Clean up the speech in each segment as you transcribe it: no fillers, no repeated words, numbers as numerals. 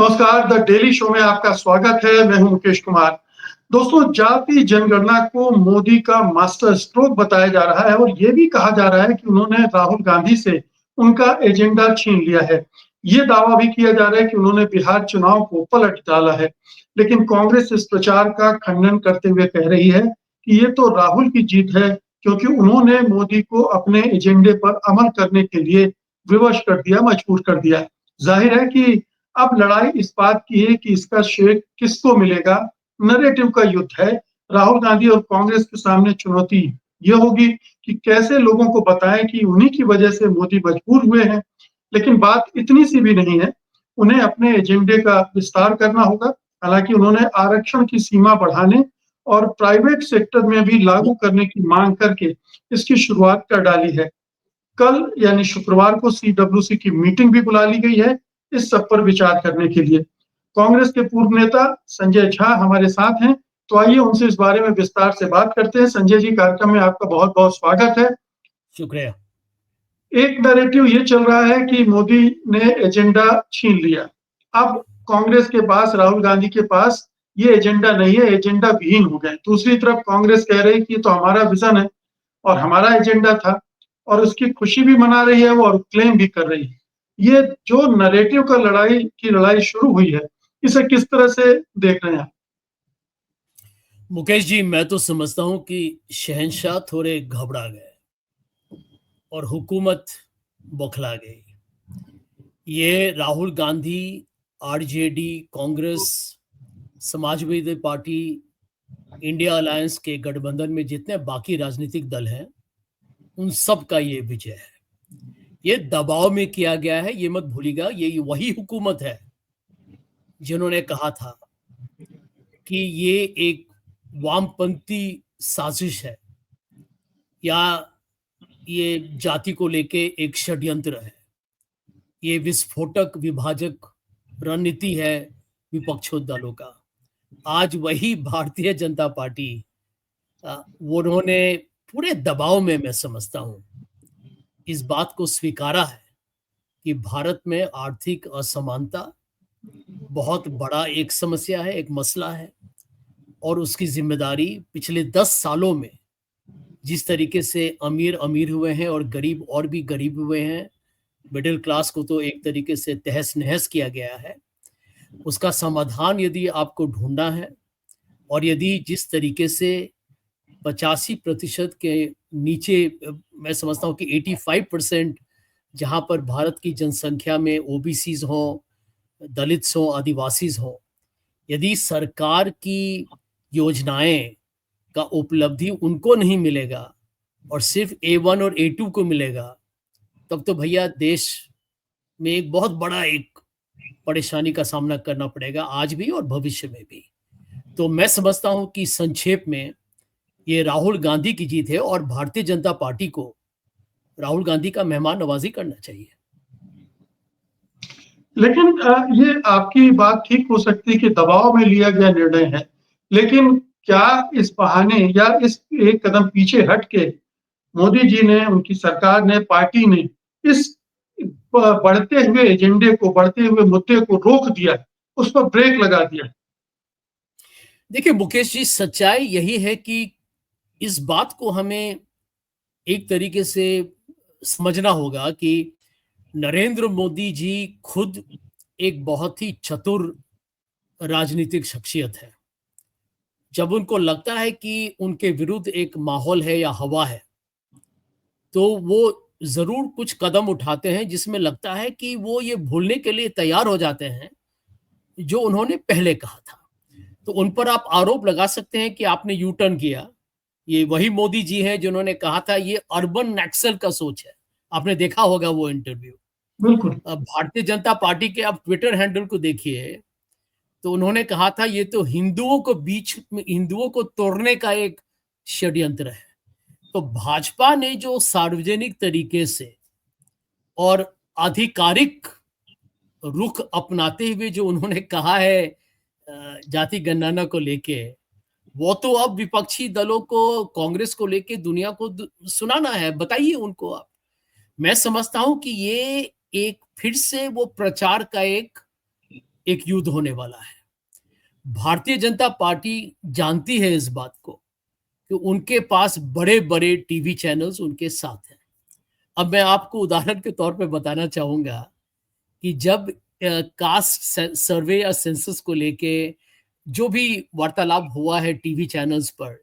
नमस्कार, the daily show में आपका स्वागत है। मैं हूं मुकेश कुमार। दोस्तों, जाति जनगणना को मोदी का मास्टर स्ट्रोक बताया जा रहा है और ये भी कहा जा रहा है कि उन्होंने राहुल गांधी से उनका एजेंडा छीन लिया है। ये दावा भी किया जा रहा है कि उन्होंने बिहार चुनाव को पलट डाला है। लेकिन कांग्रेस इस प्रचार का खंडन करते हुए कह रही है कि ये तो राहुल की जीत है, क्योंकि उन्होंने मोदी को अपने एजेंडे पर अमल करने के लिए विवश कर दिया, मजबूर कर दिया। जाहिर है कि अब लड़ाई इस बात की है कि इसका श्रेय किसको मिलेगा। नैरेटिव का युद्ध है। राहुल गांधी और कांग्रेस के सामने चुनौती ये होगी कि कैसे लोगों को बताएं कि उन्हीं की वजह से मोदी मजबूर हुए हैं। लेकिन बात इतनी सी भी नहीं है, उन्हें अपने एजेंडे का विस्तार करना होगा। हालांकि उन्होंने आरक्षण की सीमा बढ़ाने और प्राइवेट सेक्टर में भी लागू करने की मांग करके इसकी शुरुआत कर डाली है। कल यानी शुक्रवार को सीडब्ल्यूसी की मीटिंग भी बुला ली गई है इस सब पर विचार करने के लिए। कांग्रेस के पूर्व नेता संजय झा हमारे साथ हैं, तो आइए उनसे इस बारे में विस्तार से बात करते हैं। संजय जी, कार्यक्रम में आपका बहुत बहुत स्वागत है। शुक्रिया। एक नैरेटिव ये चल रहा है कि मोदी ने एजेंडा छीन लिया। अब कांग्रेस के पास, राहुल गांधी के पास ये एजेंडा नहीं है, एजेंडा विहीन हो गए। दूसरी तरफ कांग्रेस कह रही कि तो हमारा विजन है और हमारा एजेंडा था, और उसकी खुशी भी मना रही है वो और क्लेम भी कर रही है। ये जो नैरेटिव का लड़ाई शुरू हुई है, इसे किस तरह से देख रहे हैं आप? मुकेश जी, मैं तो समझता हूं कि शहंशाह थोड़े घबरा गए और हुकूमत बौखला गई। ये Rahul Gandhi, RJD, Congress, Samajwadi party, India alliance के गठबंधन में जितने बाकी राजनीतिक दल हैं, उन सब का ये विजय है। ये दबाव में किया गया है, ये मत भूलिएगा। ये वही हुकूमत है जिन्होंने कहा था कि ये एक वामपंथी साजिश है या ये जाति को लेके एक षड्यंत्र है, ये विस्फोटक विभाजक रणनीति है विपक्षों दलों का। आज वही भारतीय जनता पार्टी, वो उन्होंने पूरे दबाव में, मैं समझता हूं, इस बात को स्वीकारा है कि भारत में आर्थिक असमानता बहुत बड़ा एक समस्या है, एक मसला है, और उसकी जिम्मेदारी पिछले 10 सालों में जिस तरीके से अमीर अमीर हुए हैं और गरीब और भी गरीब हुए हैं, मिडिल क्लास को तो एक तरीके से तहस नहस किया गया है। उसका समाधान यदि आपको ढूंढना है, और यदि जिस तरीके से 85% के नीचे, मैं समझता हूं कि 85% जहां पर भारत की जनसंख्या में ओबीसीज हो, दलित्स हो, आदिवासीज हो, यदि सरकार की योजनाएं का उपलब्धि उनको नहीं मिलेगा और सिर्फ A1 और A2 को मिलेगा, तब तो भैया देश में एक बहुत बड़ा एक परेशानी का सामना करना पड़ेगा, आज भी और भविष्य में भी। तो मैं समझता हूं कि संक्षेप में ये राहुल गांधी की जीत है और भारतीय जनता पार्टी को राहुल गांधी का मेहमान नवाजी करना चाहिए। लेकिन ये आपकी बात ठीक हो सकती है कि दबाव में लिया गया निर्णय है, लेकिन क्या इस बहाने या इस एक कदम पीछे हट के मोदी जी ने, उनकी सरकार ने, पार्टी ने इस बढ़ते हुए एजेंडे को, बढ़ते हुए मुद्दे को रोक दिया, उस पर ब्रेक लगा दिया? देखिए मुकेश जी, सच्चाई यही है कि इस बात को हमें एक तरीके से समझना होगा कि नरेंद्र मोदी जी खुद एक बहुत ही चतुर राजनीतिक शख्सियत है। जब उनको लगता है कि उनके विरुद्ध एक माहौल है या हवा है, तो वो जरूर कुछ कदम उठाते हैं जिसमें लगता है कि वो ये भूलने के लिए तैयार हो जाते हैं जो उन्होंने पहले कहा था। तो उन पर आप आरोप लगा सकते हैं कि आपने यू टर्न किया। ये वही मोदी जी हैं जिन्होंने कहा था ये अर्बन नक्सल का सोच है। आपने देखा होगा वो इंटरव्यू। बिल्कुल। अब भारतीय जनता पार्टी के आप ट्विटर हैंडल को देखिए, तो उन्होंने कहा था ये तो हिंदुओं को बीच में, हिंदुओं को तोड़ने का एक षड्यंत्र है। तो भाजपा ने जो सार्वजनिक तरीके से और आधिकारिक रुख अपनाते हुए जो उन्होंने कहा है जाति गणना को लेके, वो तो अब विपक्षी दलों को, कांग्रेस को लेके दुनिया को सुनाना है। बताइए उनको आप। मैं समझता हूं कि ये एक फिर से वो प्रचार का एक एक युद्ध होने वाला है। भारतीय जनता पार्टी जानती है इस बात को कि उनके पास बड़े-बड़े टीवी चैनल्स उनके साथ हैं। अब मैं आपको उदाहरण के तौर पे बताना चाहूँगा कि जब कास्ट सर्वे या सेंसस को लेके जो भी वार्तालाप हुआ है टीवी चैनल्स पर,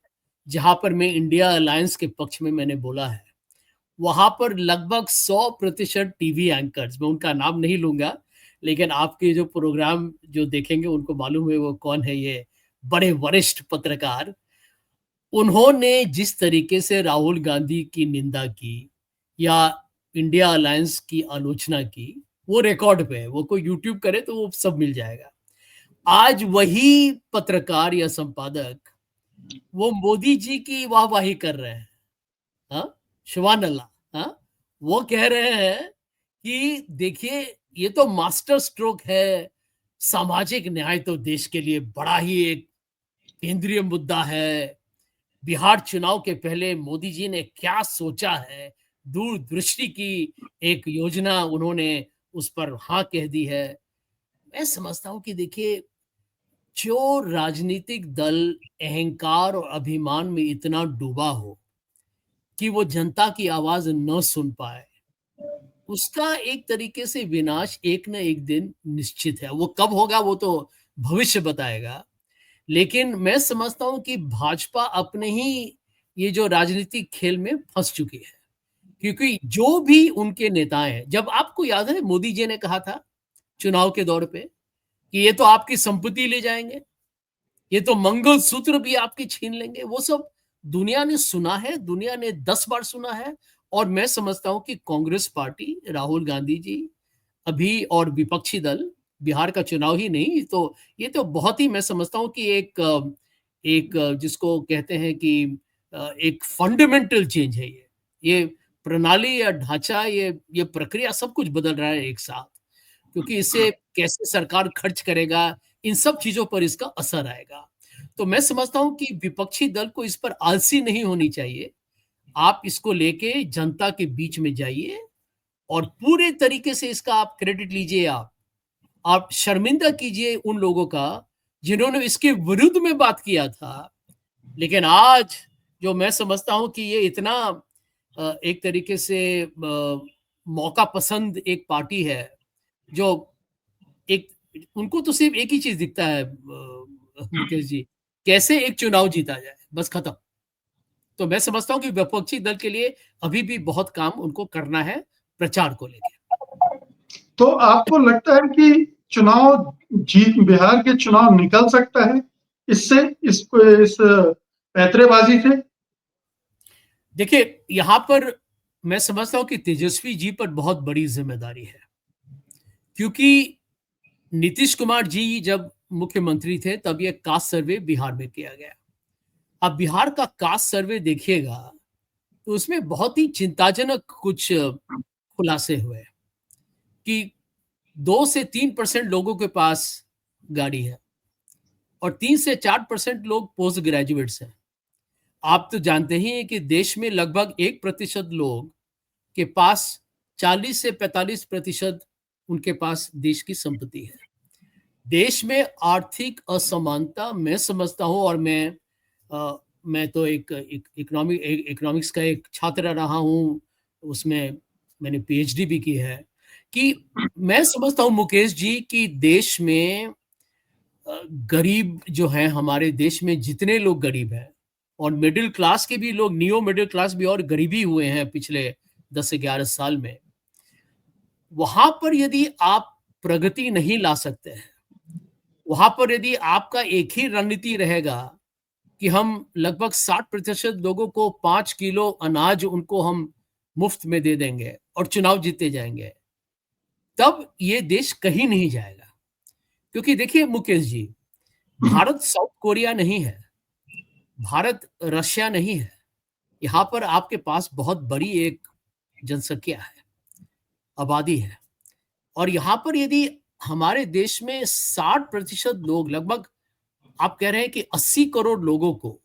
जहाँ पर मैं इंडिया अलायंस के पक्ष में मैंने बोला है, वहाँ पर लगभग 100% टीवी एंकर्स, मैं उनका नाम नहीं लूँगा, लेकिन आपके जो प्रोग्राम जो देखेंगे उनको मालूम है वो कौन है ये बड़े वरिष्ठ पत्रकार। उन्होंने जिस तरीके से राहुल गांधी की निंदा की या इंडिया अलायंस की आलोचना की, वो रिकॉर्ड पे है, वो कोई यूट्यूब करे तो वो सब मिल जाएगा। आज वही पत्रकार या संपादक वो मोदी जी की वाहवाही कर रहे हैं। हाँ, सुभान अल्लाह। हाँ, वो कह रहे हैं कि देखिए ये तो मास्टर स्ट्रोक है, सामाजिक न्याय तो देश के लिए बड़ा ही एक केंद्रीय मुद्दा है। बिहार चुनाव के पहले मोदी जी ने क्या सोचा है, दूरदृष्टि की एक योजना उन्होंने उस पर हाँ कह दी है। मैं समझता हूँ कि देखिए जो राजनीतिक दल अहंकार और अभिमान में इतना डूबा हो कि वो जनता की आवाज न सुन पाए, उसका एक तरीके से विनाश एक न एक दिन निश्चित है। वो कब होगा वो तो भविष्य बताएगा। लेकिन मैं समझता हूँ कि भाजपा अपने ही ये जो राजनीतिक खेल में फंस चुकी है, क्योंकि जो भी उनके नेता हैं, जब आपको याद है मोदी जी ने कहा था चुनाव के दौर पे कि ये तो आपकी संपत्ति ले जाएंगे, ये तो मंगलसूत्र भी आपके छीन लेंगे। वो सब दुनिया ने सुना है, दुनिया ने 10 बार सुना है। और मैं समझता हूँ कि कांग्रेस पार्टी, राहुल गांधी जी अभी और विपक्षी दल, बिहार का चुनाव ही नहीं तो ये तो बहुत ही मैं समझता हूँ कि एक जिसको कहते हैं कि एक फंडामेंटल चेंज है ये। ये प्रणाली या ढांचा, ये प्रक्रिया सब कुछ बदल रहा है एक साथ। क्योंकि इससे कैसे सरकार खर्च करेगा, इन सब चीज़ों पर इसका असर आएगा। तो मैं समझता हूँ कि विपक्षी दल को इस पर आलसी नहीं होनी चाहिए। आप इसको लेके जनता के बीच में जाइए और पूरे तरीके से इसका आप क्रेडिट लीजिए आप शर्मिंदा कीजिए उन लोगों का जिन्होंने इसके विरुद्ध में बात किया था। लेकिन आज जो मैं समझता हूँ कि ये इतना एक तरीके से मौका पसंद एक पार्टी है, जो एक उनको तो सिर्फ एक ही चीज़ दिखता है मुकेश जी, कैसे एक चुनाव जीता जाए, बस खत्म। तो मैं समझता हूँ कि विपक्षी दल के लिए अभी भी बहुत काम उनको करना है प्रचार को लेके। तो आपको लगता है कि चुनाव जीत बिहार के चुनाव निकल सकता है इससे इस पैंतरेबाजी से? देखिए, यहाँ पर मैं समझता हूँ कि तेजस्वी जी पर बहुत बड़ी ज़िम्मेदारी है, क्योंकि नीतीश कुमार जी जब मुख्यमंत्री थे तब ये कास्ट सर्वे बिहार में किया गया। अब बिहार का कास्ट सर्वे देखिएगा तो उसमें बहुत ही चिंताजनक कुछ खुलासे हुए कि 2 से 3% लोगों के पास गाड़ी है और 3 से 4% लोग पोस्ट ग्रेजुएट्स हैं। आप तो जानते ही हैं कि देश में लगभग 1% लोग के पास 40 से 45% उनके पास देश की संपत्ति है। देश में आर्थिक असमानता मैं समझता हूँ और मैं तो एक इकोनॉमिक्स का एक छात्र रहा हूँ, उसमें मैंने पीएचडी भी की है, कि मैं समझता हूँ मुकेश जी कि देश में गरीब जो हैं, हमारे देश में जितने लोग गरीब हैं और मिडिल क्लास के भी लोग, नियो मिडिल क्लास भी और गरीबी हुए हैं पिछले 10 से 11 साल में, वहां पर यदि आप प्रगति नहीं ला सकते हैं, वहां पर यदि आपका एक ही रणनीति रहेगा कि हम लगभग 60% लोगों को 5 किलो अनाज उनको हम मुफ्त में दे देंगे और चुनाव जीते जाएंगे, तब ये देश कहीं नहीं जाएगा। क्योंकि देखिए मुकेश जी, भारत साउथ कोरिया नहीं है, भारत रशिया नहीं है। यहाँ पर आपके पास बहुत बड़ी एक जनसंख्या है, आबादी है, और यहाँ पर यदि हमारे देश में 60% लोग, लगभग आप कह रहे हैं कि 80 करोड़ लोगों को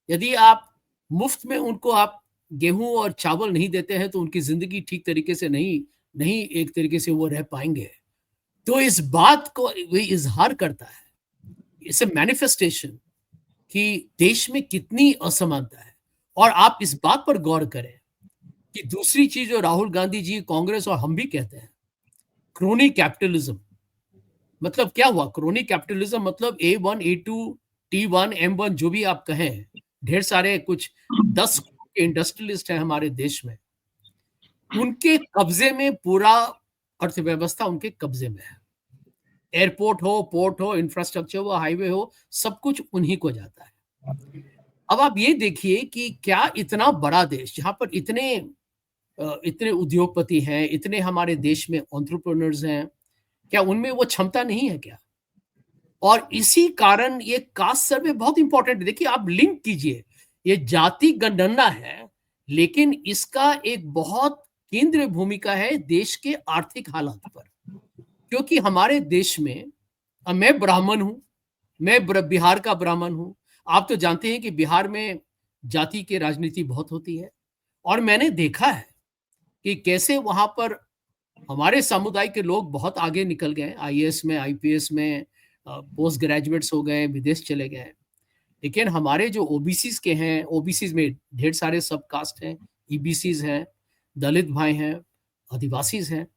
यदि आप मुफ्त में उनको आप गेहूं और चावल नहीं देते हैं तो उनकी जिंदगी ठीक तरीके से नहीं नहीं एक तरीके से वो रह पाएंगे। तो इस बात को वे इजहार करता है, इसे मैनिफेस्टेशन कि देश में कितनी असमानता है। और आप इस बात पर गौर करें कि दूसरी चीज जो राहुल गांधी जी, कांग्रेस और हम भी कहते हैं, क्रोनी कैपिटलिज्म। मतलब क्या हुआ क्रोनी कैपिटलिज्म? मतलब A1 A2 T1 M1 जो भी आप कहें, ढेर सारे कुछ 10 इंडस्ट्रियलिस्ट हैं हमारे देश में, उनके कब्जे में पूरा अर्थव्यवस्था उनके कब्जे में है। एयरपोर्ट हो, पोर्ट हो, इंफ्रास्ट्रक्चर हो, हाईवे हो, सब कुछ उन्हीं को जाता है। अब आप ये देखिए कि क्या इतना बड़ा देश जहां पर इतने उद्योगपति हैं, इतने हमारे देश में एंटरप्रेन्योर्स हैं, क्या उनमें वो क्षमता नहीं है क्या? और इसी कारण ये कास्ट सर्वे बहुत इंपॉर्टेंट है। देखिए आप लिंक कीजिए, ये जाति गणना है, लेकिन इसका एक बहुत केंद्रीय भूमिका है देश के आर्थिक हालात पर। क्योंकि हमारे देश में, मैं ब्राह्मण हूं, मैं बिहार का ब्राह्मण हूं। आप तो जानते हैं कि बिहार में जाति की राजनीति बहुत होती है, और मैंने देखा है कि कैसे वहां पर हमारे समुदाय के लोग बहुत आगे निकल गए, आईएएस में, आईपीएस में, पोस्ट ग्रेजुएट्स हो गए, विदेश चले गए। लेकिन हमारे जो ओबीसीज के हैं, ओबीसीज में ढेर सारे सब कास्ट हैं, ईबीसीज हैं, दलित भाई हैं, आदिवासीज हैं,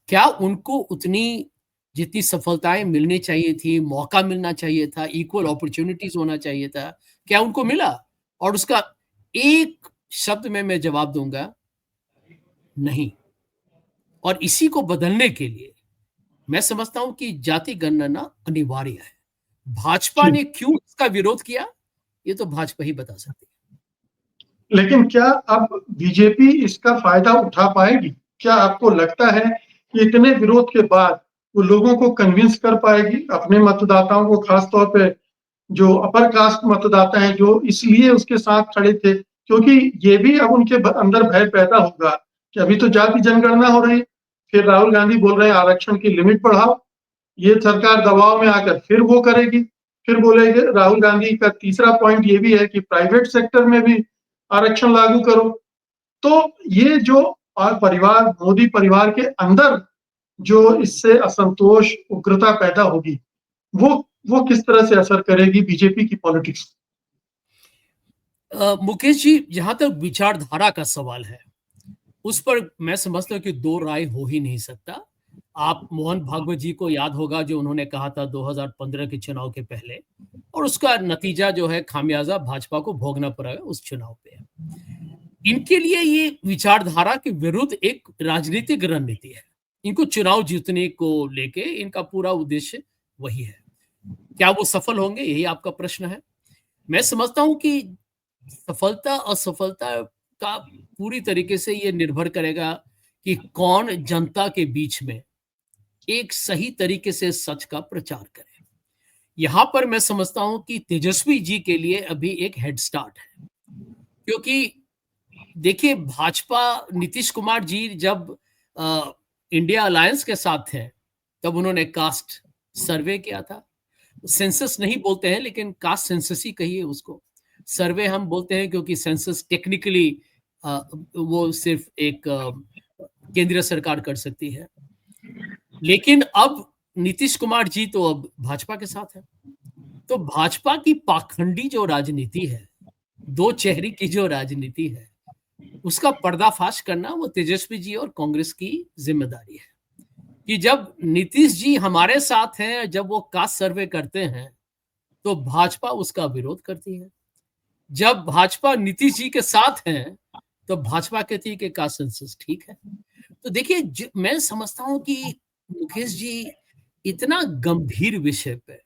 क्या उनको उतनी जितनी सफलताएं मिलनी चाहिए थी, मौका मिलना चाहिए था, इक्वल अपॉर्चुनिटीज होना चाहिए था, क्या उनको मिला? और उसका एक शब्द में मैं जवाब दूंगा, नहीं। और इसी को बदलने के लिए मैं समझता हूं कि जाति गणना अनिवार्य है। भाजपा ने क्यों इसका विरोध किया, ये तो भाजपा ही बता सकती है। लेकिन क्या अब बीजेपी इसका फायदा उठा पाएगी? क्या आपको लगता है कि इतने विरोध के बाद वो लोगों को कन्विंस कर पाएगी, अपने मतदाताओं को, खास तौर पे जो अपर कास्ट मतदाता हैं, जो इसलिए उसके साथ खड़े थे? क्योंकि ये भी अब उनके अंदर भय पैदा होगा कि अभी तो जाति जनगणना हो रही है, फिर राहुल गांधी बोल रहे हैं आरक्षण की लिमिट बढ़ाओ, ये सरकार दबाव में आकर फिर वो करेगी, फिर बोलेंगे। राहुल गांधी का तीसरा पॉइंट ये भी है कि प्राइवेट सेक्टर में भी आरक्षण लागू करो। तो ये जो परिवार, मोदी परिवार के अंदर जो इससे असंतोष, उग्रता पैदा होगी, वो वो किस तरह से असर करेगी बीजेपी की पॉलिटिक्स? मुकेश जी, जहां तक विचारधारा का सवाल है, उस पर मैं समझता हूं कि दो राय हो ही नहीं सकता। आप मोहन भागवत जी को याद होगा जो उन्होंने कहा था 2015 के चुनाव के पहले, और उसका नतीजा जो है खामियाजा भाजपा को भोगना पड़ा है उस चुनाव पे। इनके लिए ये विचारधारा के विरुद्ध एक राजनीतिक रणनीति है। इनको चुनाव जीतने को लेके इनका पूरा उद्देश्य वही है। क्या वो सफल होंगे, यही आपका प्रश्न है। मैं समझता हूं कि सफलता असफलता का पूरी तरीके से ये निर्भर करेगा कि कौन जनता के बीच में एक सही तरीके से सच का प्रचार करे। यहां पर मैं समझता हूं कि तेजस्वी जी के लिए अभी एक हेड स्टार्ट है। क्योंकि देखिए, भाजपा, नीतीश कुमार जी जब इंडिया अलायंस के साथ थे, तब उन्होंने कास्ट सर्वे किया था। सेंसस नहीं बोलते हैं, लेकिन कास्ट सेंसस ही कहिए उसको। सर्वे हम बोलते हैं क्योंकि सेंसस टेक्निकली वो सिर्फ एक केंद्रीय सरकार कर सकती है। लेकिन अब नीतीश कुमार जी तो अब भाजपा के साथ है, तो भाजपा की पाखंडी जो राजनीति है, दो चेहरे की जो राजनीति है, उसका पर्दाफाश करना वो तेजस्वी जी और कांग्रेस की जिम्मेदारी है। कि जब नीतीश जी हमारे साथ हैं, जब वो कास्ट सर्वे करते हैं, तो भाजपा उसका विरोध करती है। जब भाजपा नीतीश जी के साथ हैं, तो भाजपा कहती है कि कास्ट सेंसस ठीक है। तो देखिए, मैं समझता हूं कि मुकेश जी, इतना गंभीर विषय पे,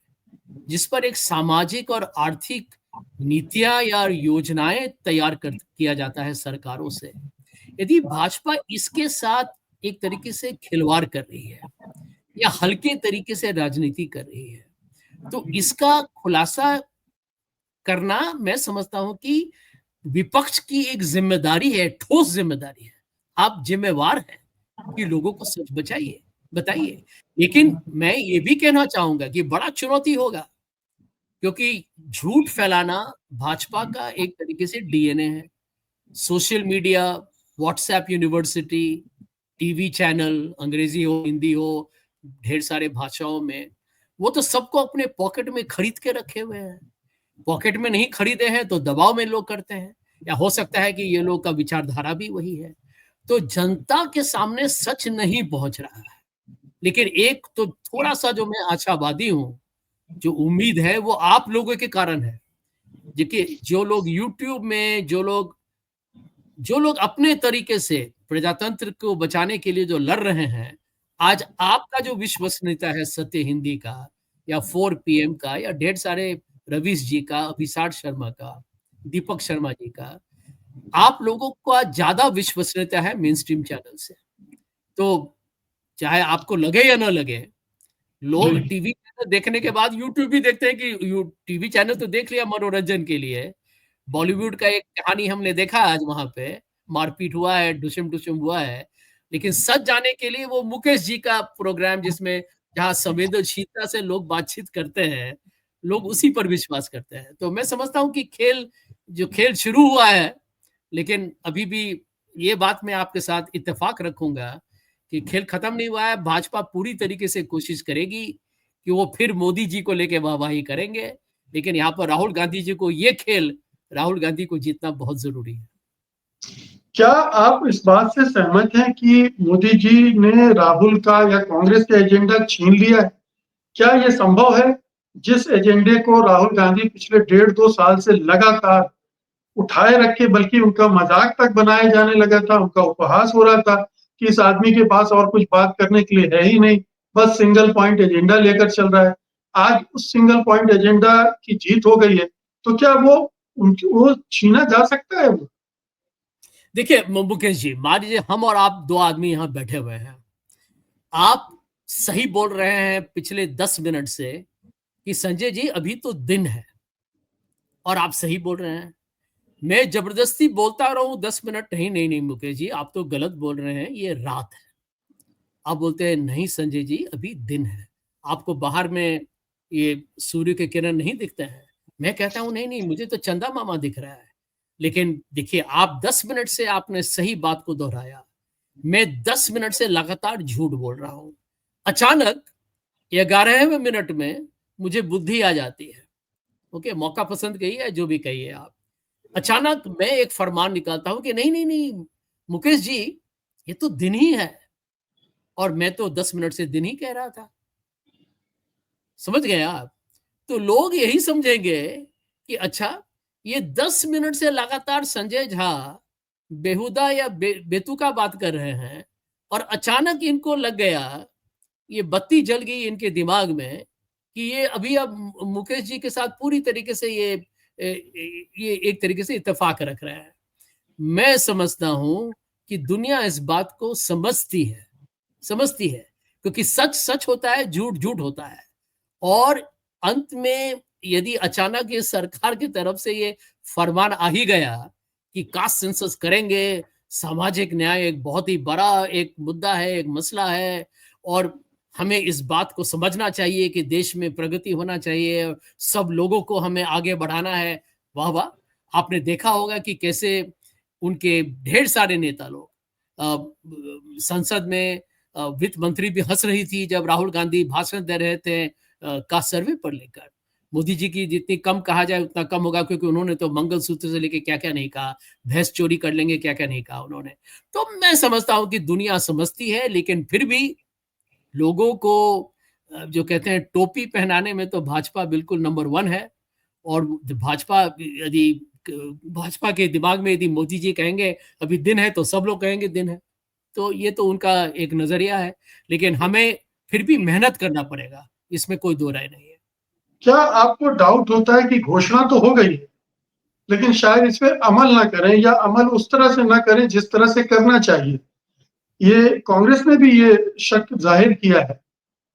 जिस पर एक सामाजिक और आर्थिक नीतियां या योजनाएं तैयार किया जाता है सरकारों से, यदि भाजपा इसके साथ एक तरीके से खिलवाड़ कर रही है या हल्के तरीके से राजनीति कर रही है, तो इसका खुलासा करना मैं समझता हूं कि विपक्ष की एक जिम्मेदारी है, ठोस जिम्मेदारी है। आप जिम्मेवार हैं कि लोगों को सच बताइए। लेकिन मैं ये भी कहना चाहूंगा कि बड़ा चुनौती होगा, क्योंकि झूठ फैलाना भाजपा का एक तरीके से डीएनए है। Social media, WhatsApp university, TV channel, अंग्रेजी हो, हिंदी हो, ढेर सारे भाषाओं में, वो तो सबको अपने पॉकेट में खरीद के रखे हुए हैं। पॉकेट में नहीं खरीदे हैं तो दबाव में लोग करते हैं, या हो सकता है कि ये लोग का विचारधारा भी वही है। तो जनता के सामने सच नहीं पहुंच रहा है। लेकिन एक तो थोड़ा-सा जो मैं आशावादी हूँ, जो उम्मीद है वो आप लोगों के कारण है। देखिए, जो लोग यूट्यूब में जो लोग अपने तरीके से प्रजातंत्र को बचाने के लिए जो लड़ रहे हैं, आज आपका जो विश्वसनीयता है सत्य हिंदी का या 4 पीएम का या ढेर सारे रवीश जी का, अभिषाट शर्मा का, दीपक शर्मा जी का, आप लोगों का ज़्यादा विश्वसनीयता है मेनस्ट्रीम चैनल से। तो चाहे आपको लगे या ना लगे, लोग जी। टीवी चैनल देखने के बाद यूट्यूब भी देखते हैं कि यू टीवी चैनल तो देख लिया मनोरंजन के लिए। बॉलीवुड का एक कहानी हमने देखा आज वहाँ पे, मारपीट हुआ है, डुसम-डुसम हुआ है। लेकिन सच जाने के लिए वो मुकेश जी का प्रोग्राम जिसमें जहाँ संवेदनशीलता से लोग बातचीत करते हैं, लोग उसी पर विश्वास करते हैं। तो मैं समझता हूँ कि खेल शुरू हुआ है, लेकिन अभी भी ये बात मैं आपके साथ इत्तेफ़ाक रखूँगा कि खेल खत्म नहीं हुआ है। भाजपा पूरी तरीके से कोशिश करेगी कि वो फिर मोदी जी को लेके वाहवाही करेंगे। लेकिन यहाँ पर राहुल गांधी को जीतना बहुत ज़रूरी है। क्या आप इस बात से सहमत हैं कि मोदी जी ने राहुल का या कांग्रेस का एजेंडा छीन लिया है? क्या ये संभव है? जिस एजेंडे को राहुल गांधी पिछले 1.5-2 साल से लगातार उठाए रखे, बल्कि उनका मज़ाक तक बनाया जाने लगा था, उनका उपहास हो रहा था कि इस आदमी के पास और कुछ बात करने के लिए है ही नहीं, बस सिंगल पॉइंट एजेंडा लेकर चल रहा है। आज उस सिंगल पॉइंट एजेंडा की जीत हो गई है, तो क्या वो छीना जा सकता है वो? देखिए मुकेश जी, मान लीजिए हम और आप 2 आदमी यहाँ बैठे हुए हैं। आप सही बोल रहे हैं पिछले 10 मिनट से कि संजय जी अभी तो दिन है, और आप सही बोल रहे हैं। मैं ज़बरदस्ती बोलता रहूँ 10 मिनट, नहीं, नहीं, नहीं मुकेश जी, आप तो गलत बोल रहे हैं, ये रात है। आप बोलते हैं नहीं संजय जी अभी दिन है। आपको बाहर में ये सूर्य के किरण नहीं दिखते हैं। मैं कहता हूँ नहीं, नहीं मुझे तो चंदा मामा दिख रहा है। लेकिन देखिए आप 10 मिनट से आपने सही बात को दोहराया। मैं 10 मिनट से लगातार झूठ बोल रहा हूँ। अचानक 11वें मिनट में मुझे बुद्धि आ जाती है। ओके, मौका पसंद कहिए, जो भी कहिए आप। अचानक मैं एक फरमान निकालता हूँ कि नहीं, नहीं, नहीं मुकेश जी, ये तो दिन ही है। और मैं तो 10 मिनट से दिन ही कह रहा था। समझ गए आप? तो लोग यही समझेंगे कि अच्छा, ये 10 मिनट से लगातार संजय झा बेहुदा या बेतुका बात कर रहे हैं, और अचानक इनको लग गया, ये बत्ती जल गई इनके दिमाग में कि ये अभी अब मुकेश जी के साथ पूरी तरीके से ये एक तरीके से इत्तेफाक रख रहे हैं। मैं समझता हूँ कि दुनिया इस बात को समझती है, क्योंकि सच सच होता है, झूठ झूठ होता है। और अंत में यदि अचानक ये सरकार की तरफ से ये फरमान आ ही गया कि कास्ट सेंसस करेंगे, सामाजिक न्याय एक बहुत ही बड़ा एक मुद्दा है, एक मसला है, और हमें इस बात को समझना चाहिए कि देश में प्रगति होना चाहिए, सब लोगों को हमें आगे बढ़ाना है। वाह वाह! आपने देखा होगा कि कैसे उनके ढेर सारे नेता लोग संसद में, वित्त मंत्री भी हंस रही थी जब राहुल गांधी भाषण दे रहे थे कास्ट सर्वे पर लेकर। मोदी जी की जितनी कम कहा जाए उतना कम होगा, क्योंकि उन्होंने तो मंगलसूत्र से लेके क्या-क्या नहीं कहा, भैंस चोरी कर लेंगे क्या-क्या नहीं कहा उन्होंने। तो मैं समझता हूँ कि दुनिया समझती है, लेकिन फिर भी लोगों को जो कहते हैं टोपी पहनाने में तो भाजपा बिल्कुल नंबर 1 है। और यदि भाजपा के दिमाग में यदि मोदी जी कहेंगे अभी दिन है, तो सब लोग कहेंगे दिन है। तो ये तो उनका एक नज़रिया है, लेकिन हमें फिर भी मेहनत करना पड़ेगा, इसमें कोई दो राय नहीं है। क्या आपको डाउट होता है कि घोषणा तो हो गई है, लेकिन शायद इस पे अमल ना करें या अमल उस तरह से ना करें जिस तरह से करना चाहिए? ये कांग्रेस ने भी ये शक ज़ाहिर किया है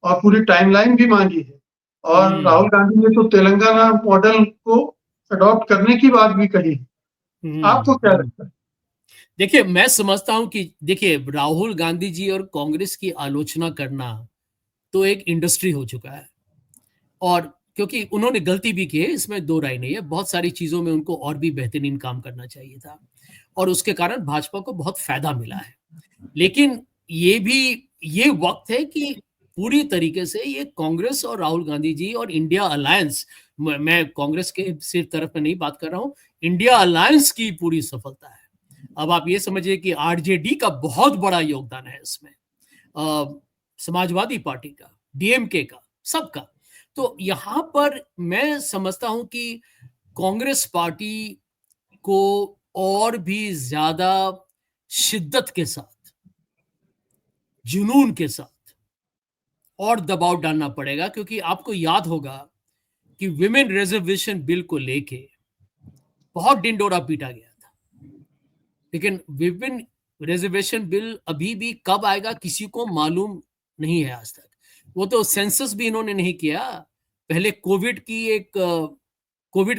और पूरी टाइमलाइन भी माँगी है, और राहुल गांधी ने तो तेलंगाना मॉडल को अडॉप्ट करने की बात भी कही है। आपको क्या हुँ। लगता है? देखिए, मैं समझता हूँ कि देखिए राहुल गांधी जी और कांग्रेस की आलोचना करना तो एक इंडस्ट्री हो चुका है, और क्योंकि उन्होंने गलती भी की है, इसमें दो राय नहीं है। बहुत सारी चीज़ों में उनको और भी बेहतरीन काम करना चाहिए था, और उसके कारण भाजपा को बहुत फ़ायदा मिला है। लेकिन ये भी ये वक़्त है कि पूरी तरीके से ये कांग्रेस और राहुल गांधी जी और इंडिया अलायंस, मैं कांग्रेस के सिर्फ तरफ में नहीं बात कर रहा हूं, इंडिया अलायंस की पूरी सफलता है। अब आप ये समझिए कि आरजेडी का बहुत बड़ा योगदान है इसमें, समाजवादी पार्टी का, डीएमके का, सबका। तो यहां पर मैं समझता हूं कि कांग्रेस पार्टी को और भी ज्यादा शिद्दत के साथ, जुनून के साथ और दबाव डालना पड़ेगा, क्योंकि आपको याद होगा कि विमेन रिजर्वेशन बिल को लेके बहुत डिंडोरा पीटा गया था, लेकिन विमेन रिजर्वेशन बिल अभी भी कब आएगा किसी को मालूम नहीं है आज तक। वो तो सेंसस भी इन्होंने नहीं किया, पहले कोविड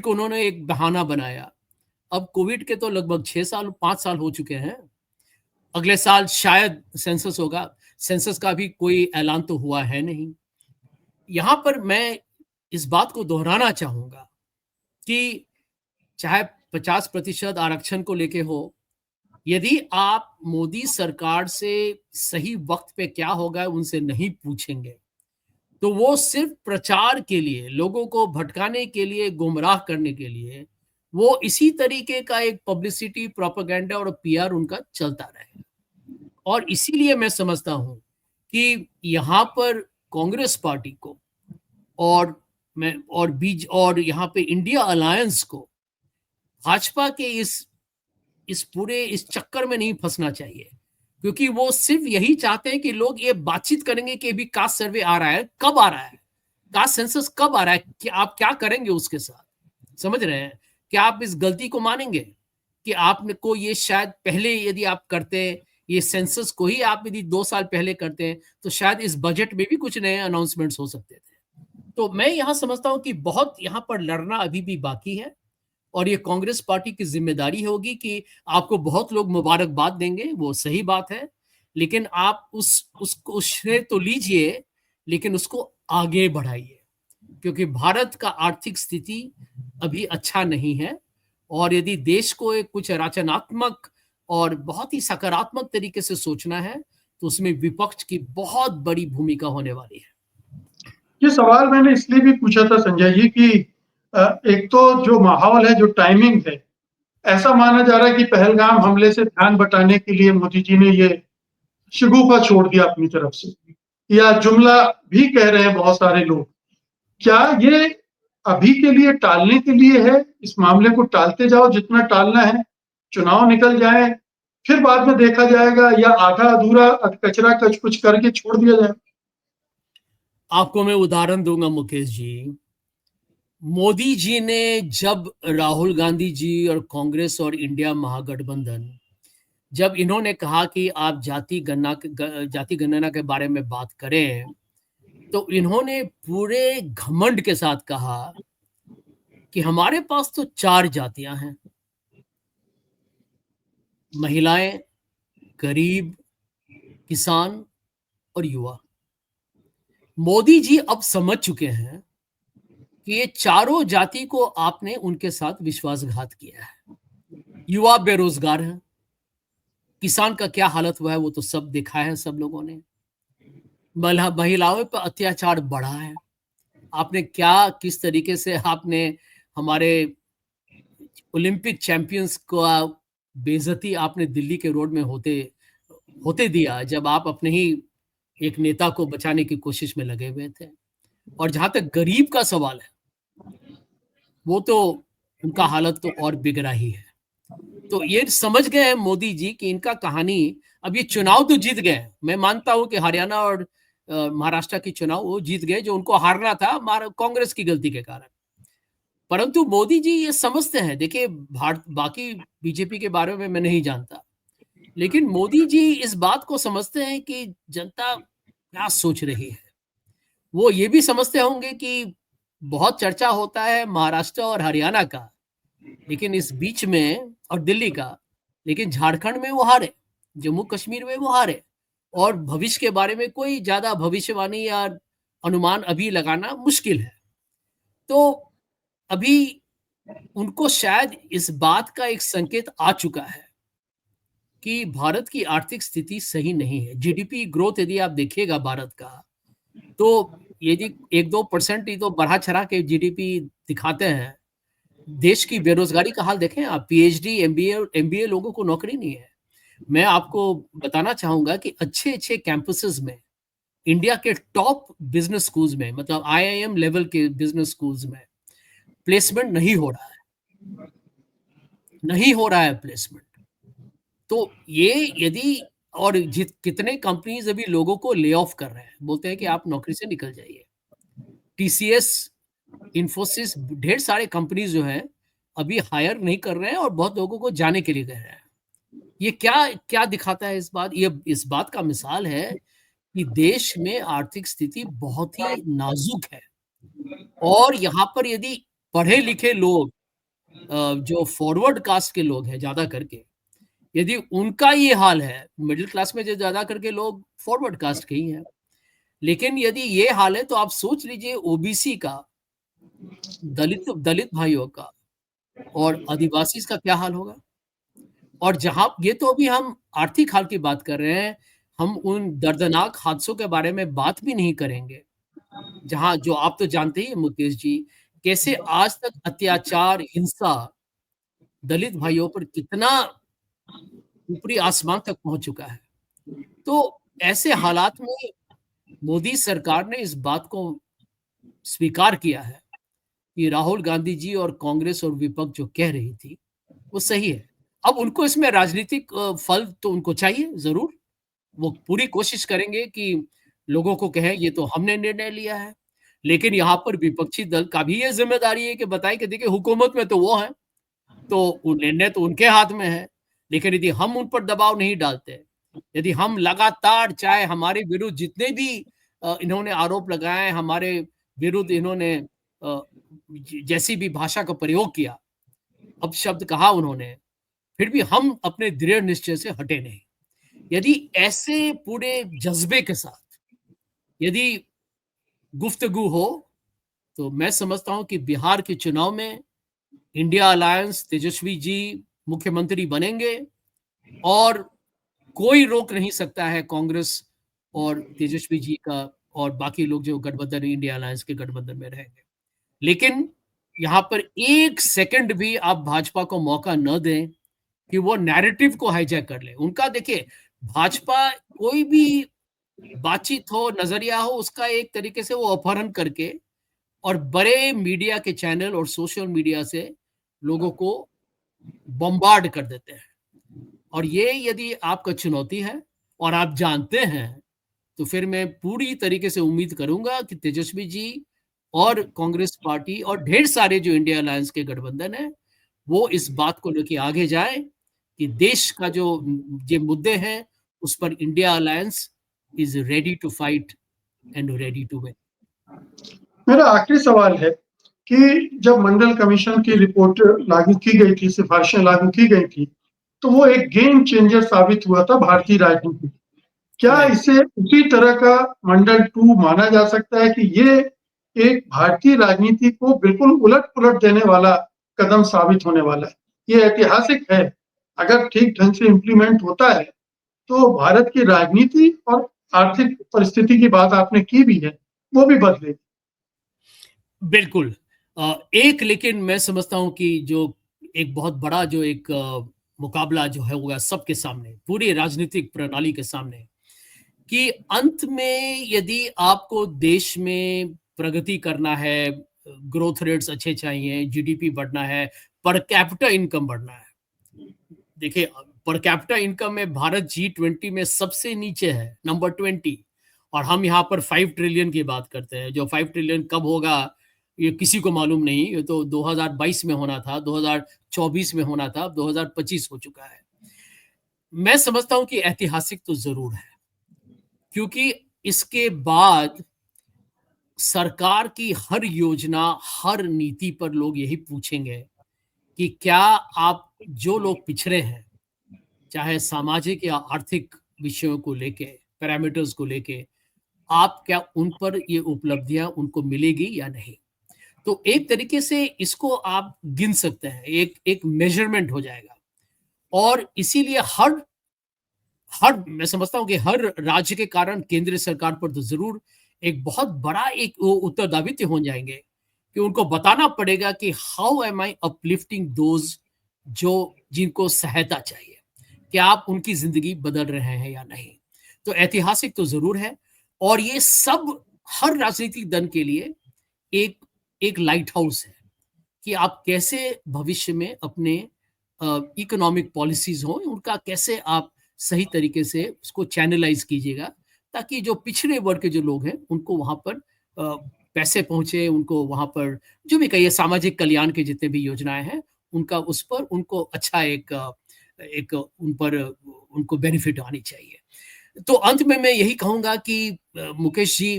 को उन्होंने एक बहाना बनाया। अब कोविड के तो लगभग 5 साल हो चुके हैं। अगले साल शायद सेंसस होगा, सेंसस का भी कोई ऐलान तो हुआ है नहीं। यहां पर मैं इस बात को दोहराना चाहूंगा कि चाहे 50% आरक्षण को लेके हो, यदि आप मोदी सरकार से सही वक्त पे क्या होगा उनसे नहीं पूछेंगे, तो वो सिर्फ प्रचार के लिए, लोगों को भटकाने के लिए, गुमराह करने के लिए, वो इसी तरीके का एक पब्लिसिटी, प्रोपेगेंडा और पीआर उनका चलता रहेगा। और इसीलिए मैं समझता हूं कि यहां पर कांग्रेस पार्टी को और यहां पे इंडिया अलायंस को भाजपा के इस चक्कर में नहीं फंसना चाहिए, क्योंकि वो सिर्फ यही चाहते हैं कि लोग ये बातचीत करेंगे कि अभी कास्ट सर्वे आ रहा है, कब आ रहा है, कास्ट सेंसस कब आ रहा है, कि आप क्या करेंगे उसके साथ। समझ रहे हैं? क्या आप इस गलती को मानेंगे कि आपने को ये शायद पहले यदि आप करते, ये सेंसस को ही आप यदि 2 साल पहले करते हैं, तो शायद इस बजट में भी कुछ नए अनाउंसमेंट्स हो सकते थे। तो मैं यहां समझता हूं कि बहुत यहां पर लड़ना अभी भी बाकी है, और ये कांग्रेस पार्टी की जिम्मेदारी होगी कि आपको बहुत लोग मुबारकबाद देंगे, वो सही बात है, लेकिन आप उसको श्रेय तो लीजिए, लेकिन उसको आगे बढ़ाइए, क्योंकि भारत का आर्थिक स्थिति अभी अच्छा नहीं है। और यदि देश को एक कुछ रचनात्मक और बहुत ही सकारात्मक तरीके से सोचना है, तो उसमें विपक्ष की बहुत बड़ी भूमिका होने वाली है। ये सवाल मैंने इसलिए भी पूछा था संजय जी कि एक तो जो माहौल है, जो टाइमिंग है, ऐसा माना जा रहा है कि पहलगाम हमले से ध्यान बटाने के लिए मोदी जी ने ये शगुफा छोड़ दिया अपनी तरफ से, या जुमला भी कह रहे हैं बहुत सारे लोग। क्या ये अभी के लिए टालने के लिए है? इस मामले को टालते जाओ जितना टालना है, चुनाव निकल जाए, फिर बाद में देखा जाएगा, या आधा अधूरा कचरा कच कुछ करके छोड़ दिया जाए? आपको मैं उदाहरण दूंगा मुकेश जी। मोदी जी ने जब राहुल गांधी जी और कांग्रेस और इंडिया महागठबंधन, जब इन्होंने कहा कि आप जाति गणना के बारे में बात करें, तो इन्होंने पूरे घमंड के साथ कहा कि हमारे पास तो 4 जातियां हैं, महिलाएं, गरीब, किसान और युवा। मोदी जी अब समझ चुके हैं कि ये चारों जाति को आपने उनके साथ विश्वासघात किया है। युवा बेरोजगार हैं, किसान का क्या हालत हुआ है वो तो सब देखा है सब लोगों ने। महिलाओं पर अत्याचार बढ़ा है। आपने क्या, किस तरीके से आपने हमारे ओलंपिक चैंपियंस को बेइज्जती आपने दिल्ली के रोड में होते होते दिया, जब आप अपने ही एक नेता को बचाने की कोशिश में लगे हुए थे। और जहां तक गरीब का सवाल है, वो तो उनका हालत तो और बिगड़ा ही है। तो ये समझ गए हैं मोदी जी कि इनका कहानी, अब ये चुनाव तो जीत गए। मैं मानता हूं कि हरियाणा और महाराष्ट्र की चुनाव वो जीत गए, जो उनको हारना था कांग्रेस की गलती के कारण। परंतु मोदी जी ये समझते हैं, देखिए बाकी बीजेपी के बारे में मैं नहीं जानता, लेकिन मोदी जी इस बात को समझते हैं कि जनता क्या सोच रही है। वो ये भी समझते होंगे कि बहुत चर्चा होता है महाराष्ट्र और हरियाणा का, लेकिन इस बीच में, और दिल्ली का, लेकिन झारखंड में वो हारे, जम्मू कश्मीर में वो हारे, और भविष्य के बारे में कोई ज्यादा भविष्यवाणी या अनुमान अभी लगाना मुश्किल है। तो अभी उनको शायद इस बात का एक संकेत आ चुका है कि भारत की आर्थिक स्थिति सही नहीं है। जीडीपी ग्रोथ यदि आप देखिएगा भारत का, तो यदि 1-2% ही तो बढ़ा चढ़ा के जीडीपी दिखाते हैं, देश की बेरोजगारी का हाल देखें आप, पीएचडी, एमबीए लोगों को नौकरी नहीं है। मैं आपको बताना चाहूंगा कि अच्छे-अच्छे कैंपसेस में, इंडिया के टॉप बिजनेस स्कूल्स में, मतलब आईआईएम लेवल के बिजनेस स्कूल्स में प्लेसमेंट नहीं हो रहा है, नहीं हो रहा है प्लेसमेंट। तो ये यदि और कितने कंपनीज अभी लोगों को ले ऑफ कर रहे हैं, बोलते हैं कि आप नौकरी से निकल जाइए। टीसीएस, इन्फोसिस, ढेर सारे कंपनीज जो हैं अभी हायर नहीं कर रहे हैं और बहुत लोगों को जाने के लिए कह रहे हैं। ये क्या क्या दिखाता है? ये इस बात का मिसाल है कि देश में आर्थिक स्थिति बहुत ही नाजुक है और यहाँ पर यदि पढ़े लिखे लोग, जो फॉरवर्ड कास्ट के लोग हैं ज्यादा करके, यदि उनका ये हाल है, मिडिल क्लास में जो ज्यादा करके लोग फॉरवर्ड कास्ट के ही हैं, लेकिन यदि ये हाल है तो आप सोच लीजिए ओबीसी का, दलित दलित भाइयों का और आदिवासी का क्या हाल होगा। और जहां ये तो अभी हम आर्थिक हाल की बात कर रहे हैं, हम उन दर्दनाक हादसों के बारे में बात भी नहीं करेंगे, जहां जो आप तो जानते ही हैं मुकेश जी, कैसे आज तक अत्याचार, हिंसा दलित भाइयों पर कितना ऊपरी आसमान तक पहुंच चुका है। तो ऐसे हालात में मोदी सरकार ने इस बात को स्वीकार किया है कि राहुल गांधी जी और कांग्रेस और विपक्ष जो कह रही थी वो सही है। अब उनको इसमें राजनीतिक फल तो उनको चाहिए जरूर, वो पूरी कोशिश करेंगे कि लोगों को कहें ये तो हमने निर्णय लिया है, लेकिन यहाँ पर विपक्षी दल का भी ये जिम्मेदारी है कि बताएं कि देखिए हुकूमत में तो वो है, तो निर्णय तो उनके हाथ में है। लेकिन यदि हम उन पर दबाव नहीं डालते, यदि हम लगातार, चाहे हमारे विरुद्ध जितने भी इन्होंने आरोप लगाए, हमारे विरुद्ध इन्होंने जैसी भी भाषा का प्रयोग किया, अब शब्द कहा उन्होंने, फिर भी हम अपने दृढ़ निश्चय से हटे नहीं। यदि ऐसे पूरे जज्बे के साथ यदि गुफ्तगू हो, तो मैं समझता हूं कि बिहार के चुनाव में इंडिया अलायंस, तेजस्वी जी मुख्यमंत्री बनेंगे और कोई रोक नहीं सकता है कांग्रेस और तेजस्वी जी का और बाकी लोग जो गठबंधन, इंडिया अलायंस के गठबंधन में रहेंगे। लेकिन यहाँ पर एक सेकंड भी आप भाजपा को मौका न दें कि वो नैरेटिव को हाईजैक कर ले। उनका देखिए, भाजपा कोई भी बातचीत हो, नजरिया हो, उसका एक तरीके से वो अपहरण करके और बड़े मीडिया के चैनल और सोशल मीडिया से लोगों को बम्बार्ड कर देते हैं। और ये यदि आपका चुनौती है और आप जानते हैं, तो फिर मैं पूरी तरीके से उम्मीद करूंगा कि तेजस्वी जी और कांग्रेस पार्टी और ढेर सारे जो इंडिया अलायंस के गठबंधन है, वो इस बात को लेकर आगे जाए कि देश का जो ये मुद्दे हैं उस पर India alliance is ready to fight and ready to win. मेरा आखिरी सवाल है कि जब मंडल कमीशन की रिपोर्ट लागू की गई थी, सिफारिशें लागू की गई थी, तो वो एक गेम चेंजर साबित हुआ था भारतीय राजनीति। क्या इसे उसी तरह का मंडल 2 माना जा सकता है कि ये एक भारतीय राजनीति को बिल्कुल उलट-पुलट देने वाला कदम साबित होने वाला है? ये ऐतिहासिक है। अगर ठीक ढंग से इम्प्लीमेंट होता है, तो भारत की राजनीति और आर्थिक परिस्थिति की बात आपने की भी है, वो भी बदलेगी। बिल्कुल। एक, लेकिन मैं समझता हूं कि जो एक बहुत बड़ा जो एक मुकाबला जो है होगा सबके सामने, पूरी राजनीतिक प्रणाली के सामने, कि अंत में यदि आपको देश में प्रगति करना है, ग्रोथ रेट्स अच्छे चाहिए, जीडीपी बढ़ना है, पर कैपिटा इनकम बढ़ना है। देखिए, पर कैपिटा इनकम में भारत G20 में सबसे नीचे है, नंबर 20, और हम यहाँ पर 5 ट्रिलियन की बात करते हैं। जो 5 ट्रिलियन कब होगा ये किसी को मालूम नहीं, ये तो 2022 में होना था, 2024 में होना था, अब 2025 हो चुका है। मैं समझता हूं कि ऐतिहासिक तो जरूर है, क्योंकि इसके बाद सरकार की हर योजना, हर नीति पर लोग यही पूछेंगे कि क्या आप, जो लोग पिछड़े हैं, चाहे सामाजिक या आर्थिक विषयों को लेके, पैरामीटर्स को लेके, आप क्या उन पर ये उपलब्धियां उनको मिलेगी या नहीं। तो एक तरीके से इसको आप गिन सकते हैं, एक एक मेजरमेंट हो जाएगा। और इसीलिए हर हर मैं समझता हूं कि हर राज्य के कारण केंद्रीय सरकार पर तो जरूर एक बहुत बड़ा एक वो उत्तरदायित्व हो जाएंगे कि उनको बताना पड़ेगा कि how am I uplifting those जो जिनको सहायता चाहिए, क्या आप उनकी जिंदगी बदल रहे हैं या नहीं। तो ऐतिहासिक तो जरूर है, और ये सब हर राजनीतिक दल के लिए एक एक लाइट हाउस है कि आप कैसे भविष्य में अपने इकोनॉमिक पॉलिसीज हो उनका कैसे आप सही तरीके से उसको चैनलाइज कीजिएगा, ताकि जो पिछड़े वर्ग के जो लोग हैं उनको वहां पर पैसे पहुंचे, उनको वहां पर जो भी कहिए सामाजिक कल्याण के जितने भी योजनाएं हैं उनका उस पर उनको अच्छा एक उन पर उनको बेनिफिट आनी चाहिए। तो अंत में मैं यही कहूंगा कि मुकेश जी,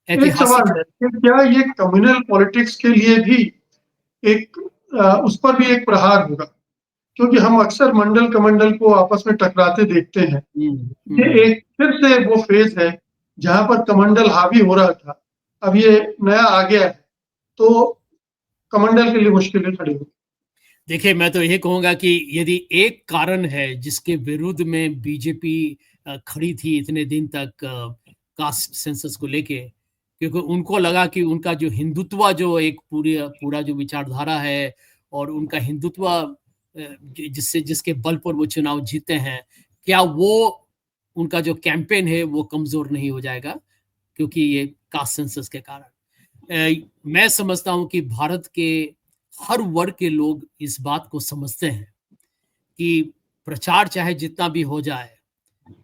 एक सवाल ऐतिहासिक है कि क्या ये कम्युनल पॉलिटिक्स के लिए भी एक उस पर भी एक प्रहार होगा, क्योंकि हम अक्सर मंडल कमंडल को आपस में टकराते देखते हैं। ये एक फिर से वो फेज है जहां पर कमंडल हावी हो रहा था, अब ये नया आ गया है, तो कमंडल के लिए मुश्किलें खड़ी होगी। देखिए, मैं तो ये कहूंगा कि यदि एक कारण है जिसके विरुद्ध में बीजेपी खड़ी थी इतने दिन तक कास्ट सेंसस को लेके, क्योंकि उनको लगा कि उनका जो हिंदुत्व जो एक पूरा जो विचारधारा है और उनका हिंदुत्व जिससे जिसके बल पर वो चुनाव जीते हैं, क्या वो उनका जो कैंपेन है वो कमजोर नहीं हो जाएगा क्योंकि ये कास्ट सेंसस के कारण। मैं समझता हूं कि भारत के हर वर्ग के लोग इस बात को समझते हैं कि प्रचार चाहे जितना भी हो जाए,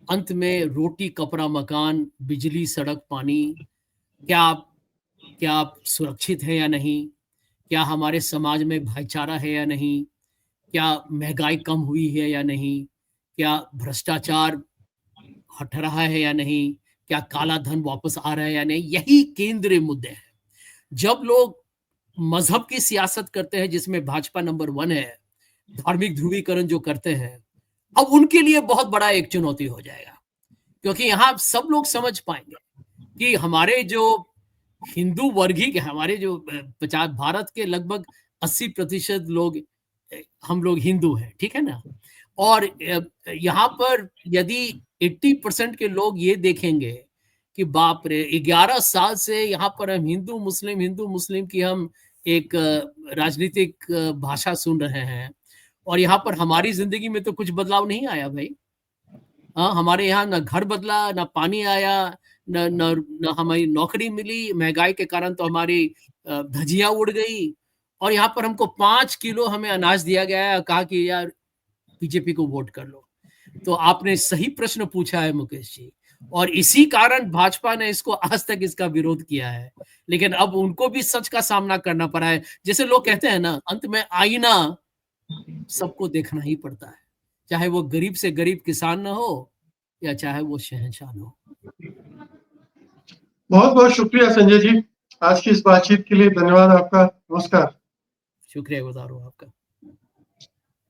अंत में रोटी कपड़ा मकान बिजली सड़क पानी, क्या क्या आप सुरक्षित हैं या नहीं, क्या हमारे समाज में भाईचारा है या नहीं, क्या महंगाई कम हुई है या नहीं, क्या भ्रष्टाचार हट रहा है या नहीं, क्या काला धन वापस आ रहा है या नहीं, यही केंद्रीय मुद्दे हैं। जब लोग मजहब की सियासत करते हैं जिसमें भाजपा नंबर 1 है, धार्मिक ध्रुवीकरण जो करते हैं, अब उनके लिए बहुत बड़ा एक चुनौती हो जाएगा, क्योंकि यहाँ सब लोग समझ पाएंगे कि हमारे जो हिंदू वर्ग ही के हमारे जो 50 भारत के लगभग 80% लोग हम लोग हिंदू हैं, ठीक है ना। और यहाँ पर यदि 80% के लोग ये देखेंगे कि बाप रे 11 साल से यहाँ पर हम हिंदू मुस्लिम की हम एक राजनीतिक भाषा सुन रहे हैं, और यहाँ पर हमारी जिंदगी में तो कुछ बदलाव नहीं आया भाई। हाँ, हमारे यहाँ ना घर बदला, ना पानी आया, न न न हमारी नौकरी मिली, महंगाई के कारण तो हमारी धज्जियां उड़ गई, और यहाँ पर हमको 5 किलो हमें अनाज दिया गया है, कहा कि यार बीजेपी को वोट कर लो। तो आपने सही प्रश्न पूछा है मुकेश जी, और इसी कारण भाजपा ने इसको आज तक इसका विरोध किया है, लेकिन अब उनको भी सच का सामना करना पड़ा है। जैसे लोग कहते हैं ना, अंत में आईना सबको देखना ही पड़ता है, चाहे वो गरीब से गरीब किसान ना हो या चाहे वो शहंशाह हो। बहुत बहुत शुक्रिया संजय जी, आज की इस बातचीत के लिए धन्यवाद आपका। नमस्कार। शुक्रिया गुजार हूँ आपका।